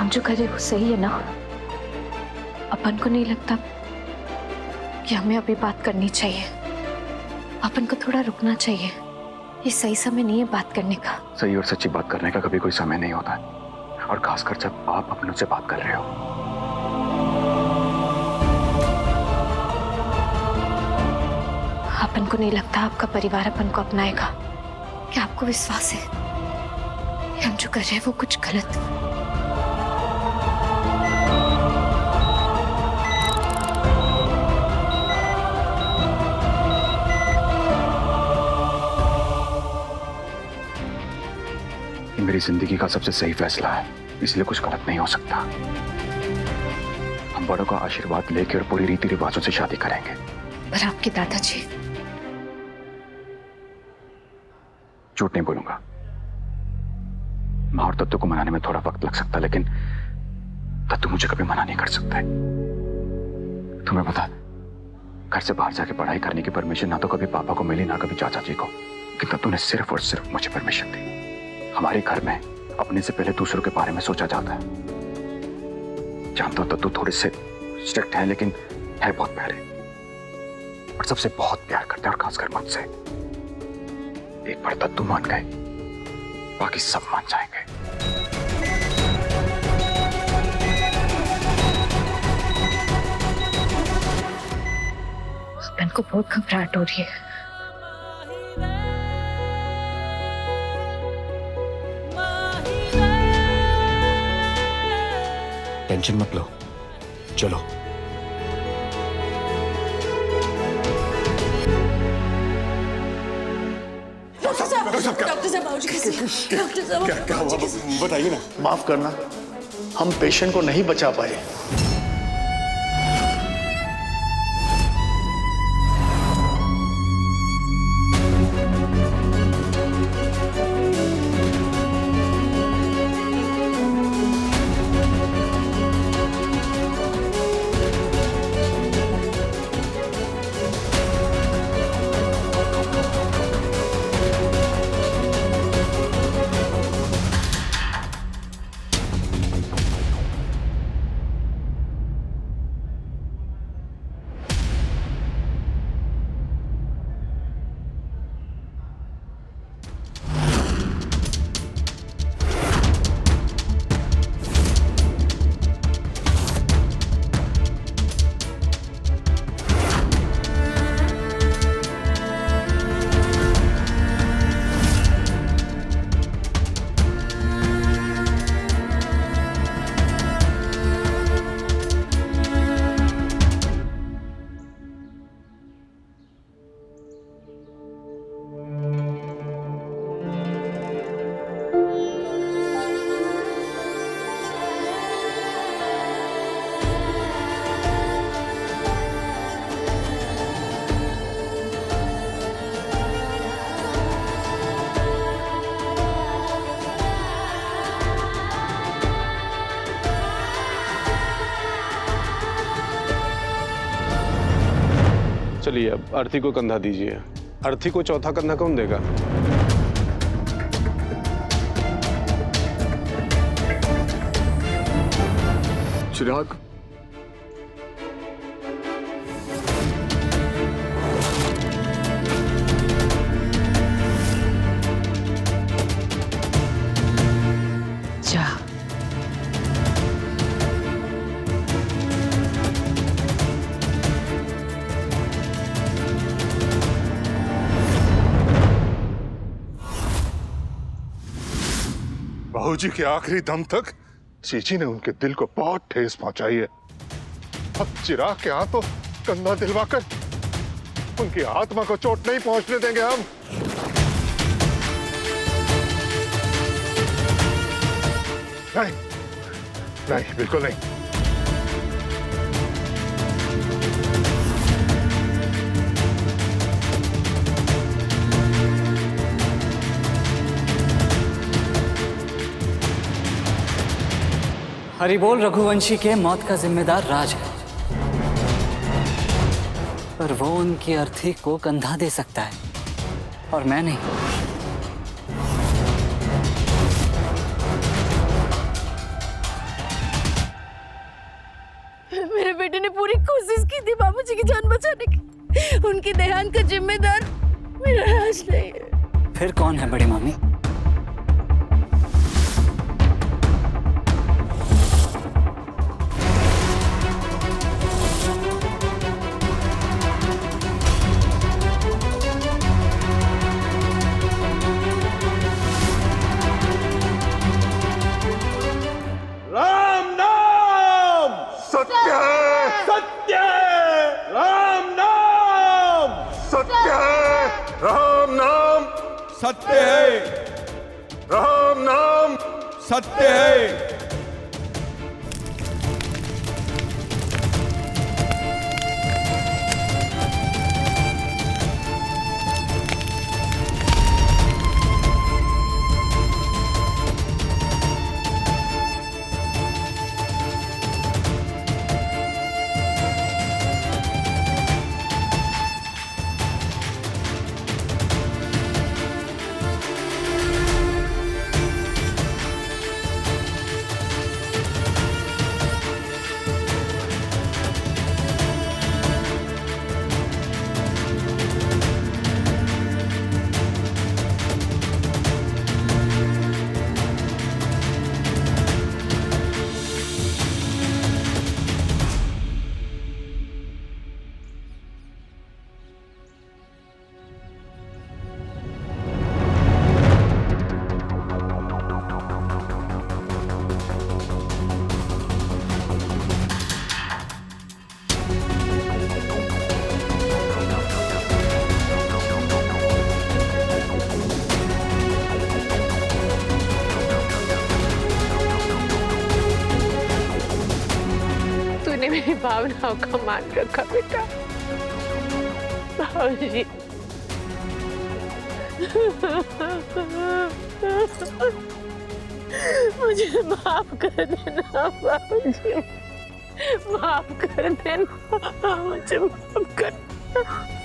हम जो करे वो सही है ना? अपन को नहीं लगता कि हमें अभी बात करनी चाहिए? अपन को थोड़ा रुकना चाहिए। ये सही समय नहीं है बात करने का। सही और सच्ची बात करने का कभी कोई समय नहीं होता है, और खासकर जब आप अपनों से बात कर रहे हो। अपन को नहीं लगता आपका परिवार अपन को अपनाएगा। क्या आपको विश्वास है कि हम जो कर रहे हैं वो कुछ गलत? ये मेरी जिंदगी का सबसे सही फैसला है, इसलिए कुछ गलत नहीं हो सकता। हम बड़ों का आशीर्वाद लेके और पूरी रीति रिवाजों से शादी करेंगे। पर आपके दादाजी? झूठ नहीं बोलूंगा। माँ और तत्तू को मनाने में थोड़ा वक्त लग सकता, लेकिन तत्तू मुझे कभी मना नहीं कर सकते। तुम्हें पता, घर से बाहर जाके पढ़ाई करने की परमिशन ना तो कभी पापा को मिली, ना कभी चाचा जी को, लेकिन तत्तू ने सिर्फ और सिर्फ मुझे परमिशन दी। हमारे घर में अपने से पहले दूसरों के बारे में सोचा जाता है। जानता हूं तत्तू थोड़े से स्ट्रिक्ट है, लेकिन है बहुत प्यारे और सबसे बहुत प्यार करते हैं, और खासकर मुझसे। एक बार तत्तू मान गए, बाकी सब मान जाएंगे। अपन को बहुत घबराहट हो रही है। टेंशन मत लो, चलो। डॉक्टर साहब बाबूजी कैसे? डॉक्टर साहब क्या हुआ बताइए ना। माफ करना, हम पेशेंट को नहीं बचा पाए। चलिए अब अर्थी को कंधा दीजिए। अर्थी को चौथा कंधा कौन देगा? चिराग, जा। बाबूजी के आखिरी दम तक चीची ने उनके दिल को बहुत ठेस पहुंचाई है। अब चिराग के हाथों कंधा दिलवाकर उनकी आत्मा को चोट नहीं पहुंचने देंगे हम। नहीं नहीं, बिल्कुल नहीं। हरिबोल रघुवंशी के मौत का जिम्मेदार राज है, पर वो उनकी अर्थी को कंधा दे सकता है और मैं नहीं। थी बाबूजी की जान बचाने की। उनकी देहांत का जिम्मेदार मेरा राज नहीं है। फिर कौन है बड़ी मम्मी? राम नाम सत्य है, सत्य है, राम नाम सत्य है, राम नाम, सत्य है, राम नाम, सत्य है। तूने मेरी भावनाओं का मान रखा बेटा। बाबूजी मुझे माफ कर देना बाबूजी, माफ कर देना, मुझे माफ कर देना।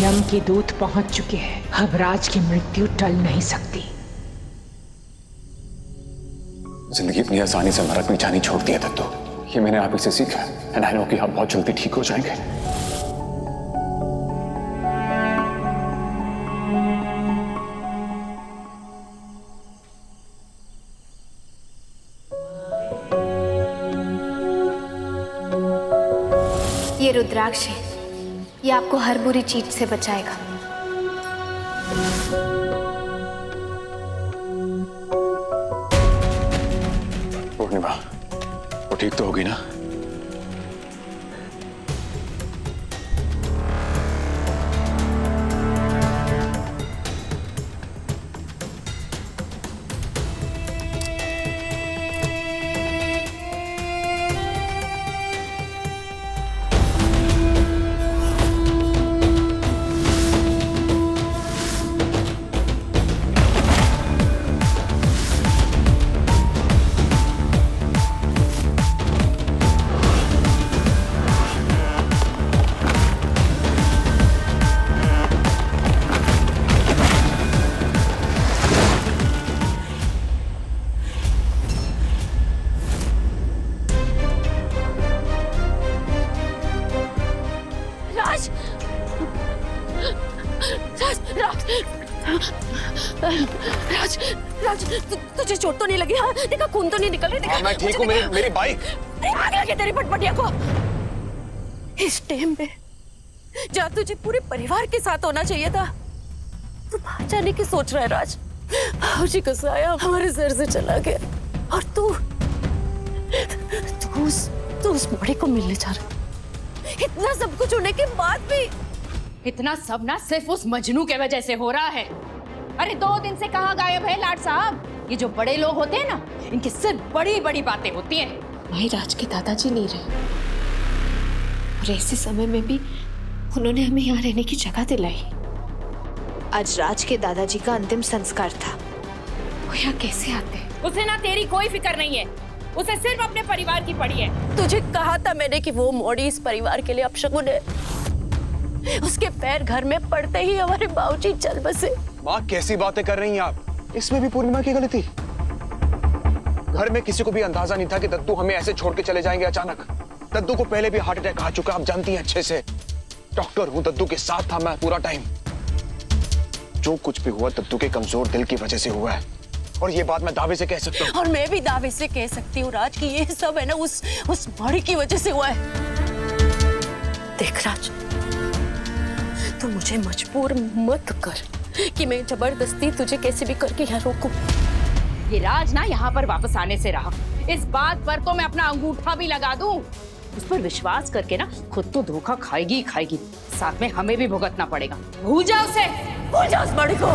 यम के दूत पहुंच चुके हैं। अब राज की मृत्यु टल नहीं सकती। जिंदगी इतनी आसानी से नरक में जानी छोड़ दिया दत्तू। ये मैंने आप ही से सीखा है। एंड आई नो कि आप बहुत जल्दी ठीक हो जाएंगे। ये रुद्राक्ष है, ये आपको हर बुरी चीज से बचाएगा। पूर्णिमा, वो ठीक तो होगी ना? राज, राज, तुझे चोट तो नहीं लगी? हाँ, देखा खून तो नहीं निकल रहा? मैं ठीक हूँ। मेरी बाइक। आग लगे तेरी पटपटिया को। इस टाइम पे जहाँ तुझे पूरे परिवार के साथ होना चाहिए था, तू बाहर जाने की सोच रहा है राज। भाऊजी का साया हमारे सर से चला गया और तू उस बॉडी को मिलने जा रहा। इतना सब कुछ होने के बाद भी इतना सब ना सिर्फ उस मजनू के वजह से हो रहा है। अरे 2 दिन से कहाँ गायब है लाट साहब? ये जो बड़े लोग होते हैं ना, इनकी सिर्फ बड़ी बड़ी बातें होती हैं। वही राज के दादाजी नहीं रहे, और ऐसे समय में भी उन्होंने हमें यहाँ रहने की जगह दिलाई। आज राज के दादाजी का अंतिम संस्कार था, वो यहाँ कैसे आते? उसे ना तेरी कोई फिक्र नहीं है, उसे सिर्फ अपने परिवार की पड़ी है। तुझे कहा था मैंने कि वो मौड़ी इस परिवार के लिए अपशगुन है। उसके पैर घर में पड़ते ही हमारे बाबूजी चल बसे। माँ कैसी बातें कर रही हैं आप? इसमें भी पूर्णिमा की गलती? घर में किसी को भी अंदाजा नहीं था कि दद्दू हमें ऐसे छोड़ के चले जाएंगे अचानक। दद्दू को पहले भी हार्ट अटैक आ चुका, आप जानती हैं अच्छे से। डॉक्टर हूँ, दद्दू के साथ था मैं पूरा टाइम। जो कुछ भी हुआ दद्दू के कमजोर दिल की वजह से हुआ है, और ये बात मैं दावे से कह सकता हूँ। और मैं भी दावे से कह सकती हूँ राज कि ये सब है ना उस मौड़ी की वजह से हुआ है। देख राज, तू मुझे मजबूर मत कर कि मैं जबरदस्ती तुझे कैसे भी करके यहाँ रोकूं। ये राज ना यहाँ पर वापस आने से रहा, इस बात पर तो मैं अपना अंगूठा भी लगा दूं। उस पर विश्वास करके ना खुद तो धोखा खाएगी ही खाएगी, साथ में हमें भी भुगतना पड़ेगा। भूल जा उसे, भूल जा उस मौड़ी को।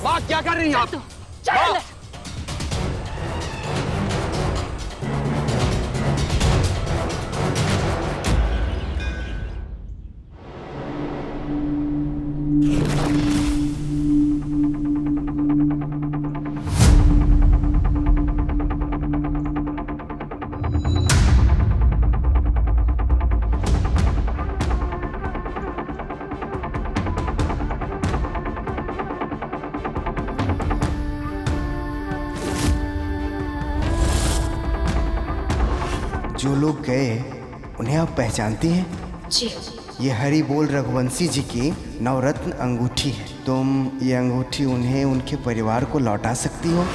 माँ क्या कर रही हैं आप? चल जो लोग गए उन्हें आप पहचानती हैं? जी। ये हरि बोल रघुवंशी जी की नवरत्न अंगूठी है। तुम ये अंगूठी उन्हें उनके परिवार को लौटा सकती हो?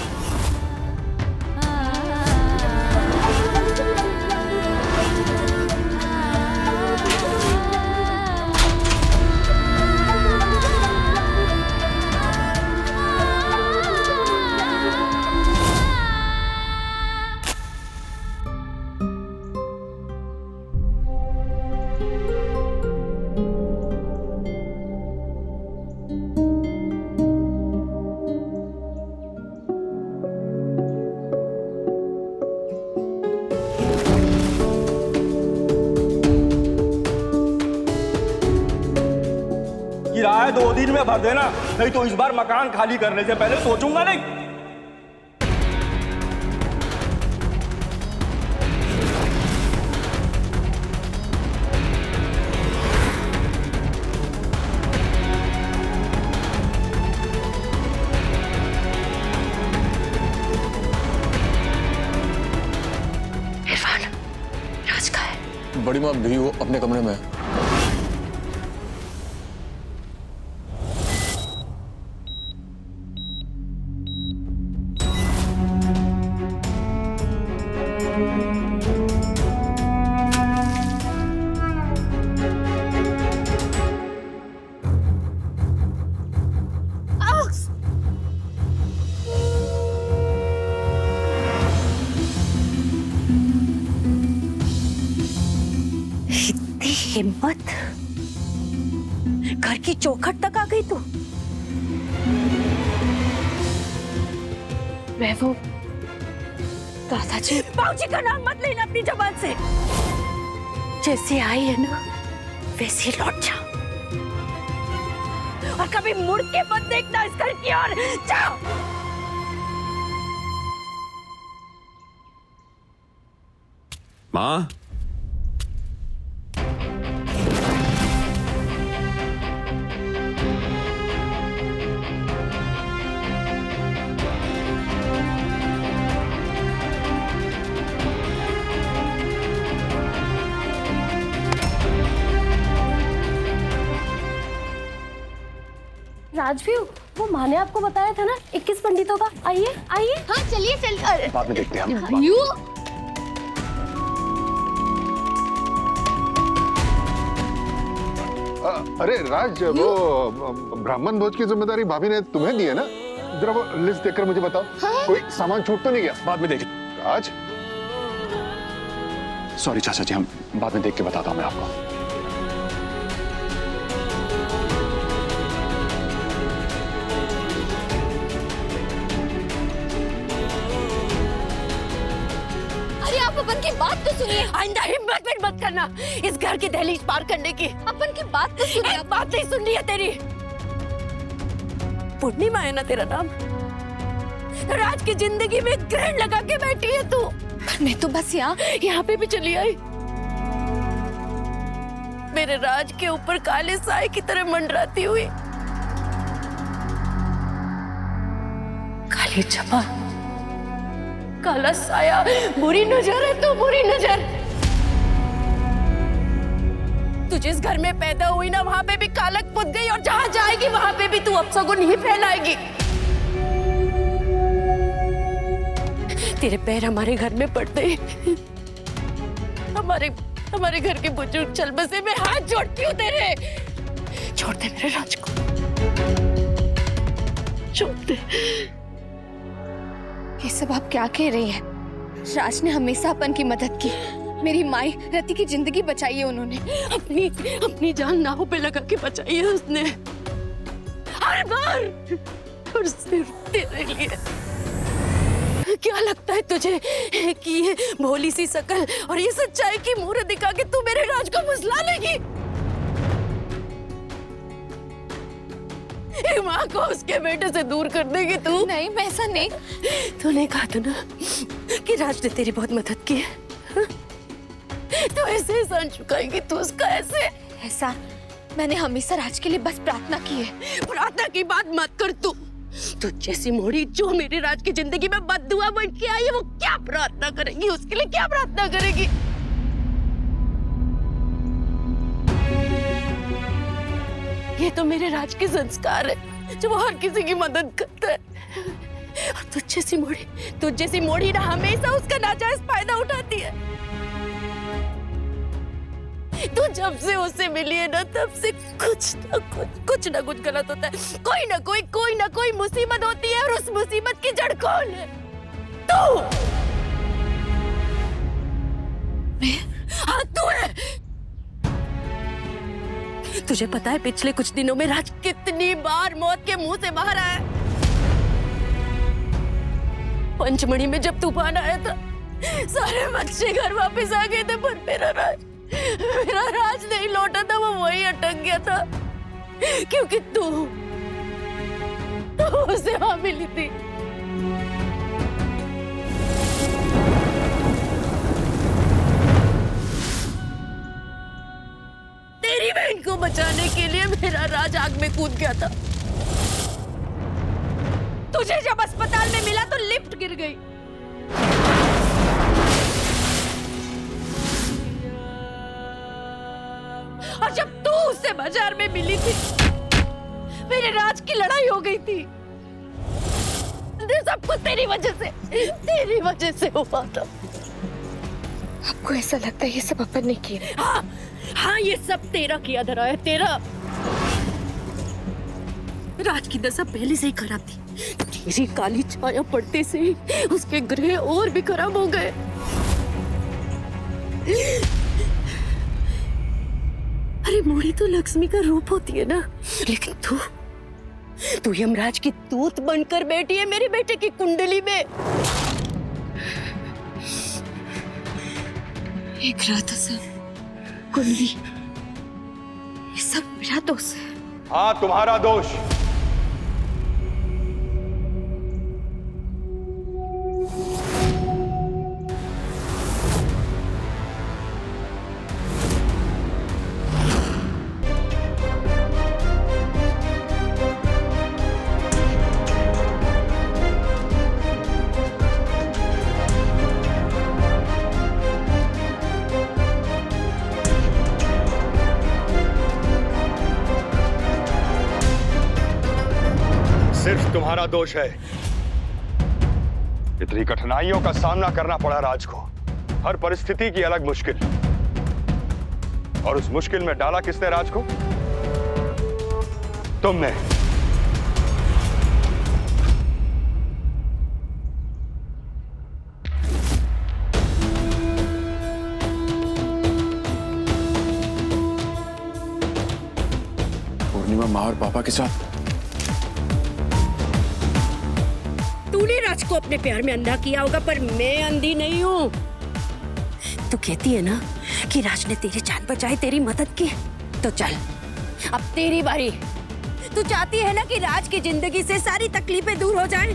किराया 2 दिन में भर देना, नहीं तो इस बार मकान खाली करने से पहले सोचूंगा नहीं। इरफान, राज कहाँ है? बड़ी माँ भी वो अपने कमरे में है। हिम्मत, घर की चौखट तक आ गई तू। मैं वो दादाजी। बाबूजी का नाम मत लेना अपनी जबान से। जैसे आई है ना वैसे लौट जा, और कभी मुड़ के मत देखना इस घर की ओर। जाओ। माँ, राजवीर, वो माँ ने आपको बताया था ना 21 पंडितों का। आइए आइए। हाँ चलिए चलिए। बाद में देखते हैं हम। यू अरे राज, वो ब्राह्मण भोज की जिम्मेदारी भाभी ने तुम्हें दी है ना? जरा वो लिस्ट देखकर मुझे बताओ। कोई सामान छूट तो नहीं गया? बाद में देखें। राज, सॉरी चाचा जी, हम बाद में देख के बताता हूँ मैं आपको। सुनिए, आइंदा हिम्मत भी मत करना इस घर की दहलीज पार करने की। अपन की बात तो सुनिए। एक बात नहीं सुन रही है तेरी। पूर्णिमा है ना तेरा नाम? राज की जिंदगी में ग्रहण लगा के बैठी है तू। मैं तो बस यहाँ पे भी चली आई। मेरे राज के ऊपर काले साए की तरह मंडराती हुई। काली चपा, काला साया, बुरी नजर है तो बुरी नजर। तू जिस घर में पैदा हुई ना वहां पे भी कालक पुत गई, और जहां जाएगी वहां पे भी तू अपशगुन ही फैलाएगी। तेरे पैर हमारे घर में पड़ते ही हमारे घर के बुजुर्ग चल बसे। मैं हाथ जोड़ती हूँ तेरे। छोड़ दे मेरे राज को, छोड़ दे। ये सब आप क्या कह रही हैं? राज ने हमेशा अपन की मदद की। मेरी माई रति की जिंदगी बचाई है उन्होंने। अपनी जान नाव पे लगा के बचाई है उसने, हर बार। और सिर्फ तेरे लिए। क्या लगता है तुझे कि ये भोली सी शकल और ये सच्चाई की मूर्त दिखा के तू मेरे राज को मुझला लेगी? एक माँ को उसके बेटे से दूर कर देगी तू? नहीं, मैं ऐसा नहीं। तूने कहा था ना कि राज ने तेरी बहुत मदद की है। हाँ? तो ऐसे एहसान चुकाएगी तू उसका? ऐसा मैंने हमेशा राज के लिए बस प्रार्थना की है। प्रार्थना की बात मत कर तू। तो जैसी मोड़ी जो मेरे राज की जिंदगी में बददुआ बन के आई है, वो क्या प्रार्थना करेगी? उसके लिए क्या प्रार्थना करेगी? ये तो मेरे राज के संस्कार है जो वो हर किसी की मदद करता है। और तुझ जैसी मोड़ी ना हमेशा उसका नाजायज फायदा उठाती है। तू जब से उससे मिली है ना, तब से कुछ ना कुछ गलत होता है। कोई ना कोई मुसीबत होती है, और उस मुसीबत की जड़ कौन है? तू। हाँ, तू है। तुझे पता है पिछले कुछ दिनों में राज कितनी बार मौत के मुंह से बाहर आया? पंचमढ़ी में जब तूफान आया था, सारे बच्चे घर वापस आ गए थे, पर मेरा राज नहीं लौटा था। वो वही अटक गया था क्योंकि तू उसे वहां मिली थी। तेरी बहन को बचाने के लिए मेरा राज आग में कूद गया था। तुझे जब अस्पताल में मिला तो लिफ्ट गिर गई। और जब तू उससे बाजार में मिली थी, मेरे राज की लड़ाई हो गई थी। सब कुछ तेरी वजह से हुआ था। आपको ऐसा लगता है ये सब अपन ने किया? हाँ, ये सब तेरा किया धरा है, तेरा। राज की दशा पहले से ही खराब थी। तेरी काली छाया पड़ते से ही उसके ग्रह और भी खराब हो गए। अरे मोड़ी तो लक्ष्मी का रूप होती है ना, लेकिन तू यमराज की दूत बनकर बैठी है मेरे बेटे की कुंडली में। एक रात सब कुंडली, ये सब मेरा दोष है। हाँ, तुम्हारा दोष। सिर्फ तुम्हारा दोष है। इतनी कठिनाइयों का सामना करना पड़ा राज को, हर परिस्थिति की अलग मुश्किल। और उस मुश्किल में डाला किसने राज को? तुमने। पूर्णिमा माँ और पापा के साथ तूने राज को अपने प्यार में अंधा किया होगा, पर मैं अंधी नहीं हूं। तू कहती है ना कि राज ने तेरी जान बचाई, तेरी मदद की, तो चल अब तेरी बारी। तू चाहती है ना कि राज की जिंदगी से सारी तकलीफें दूर हो जाएं?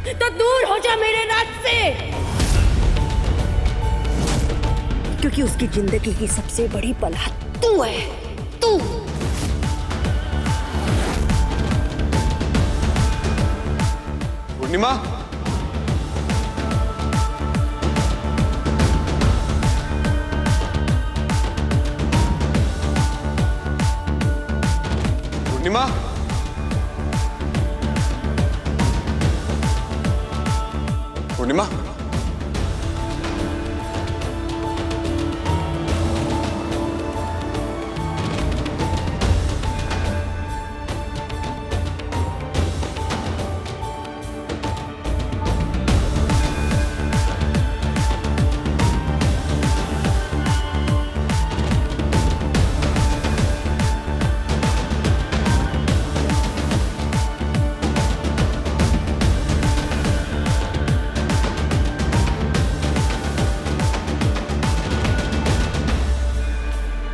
तो दूर हो जा मेरे राज से, क्योंकि उसकी जिंदगी की सबसे बड़ी बला तू है, तू। पूर्णिमा, पूर्णिमा, पूर्णिमा।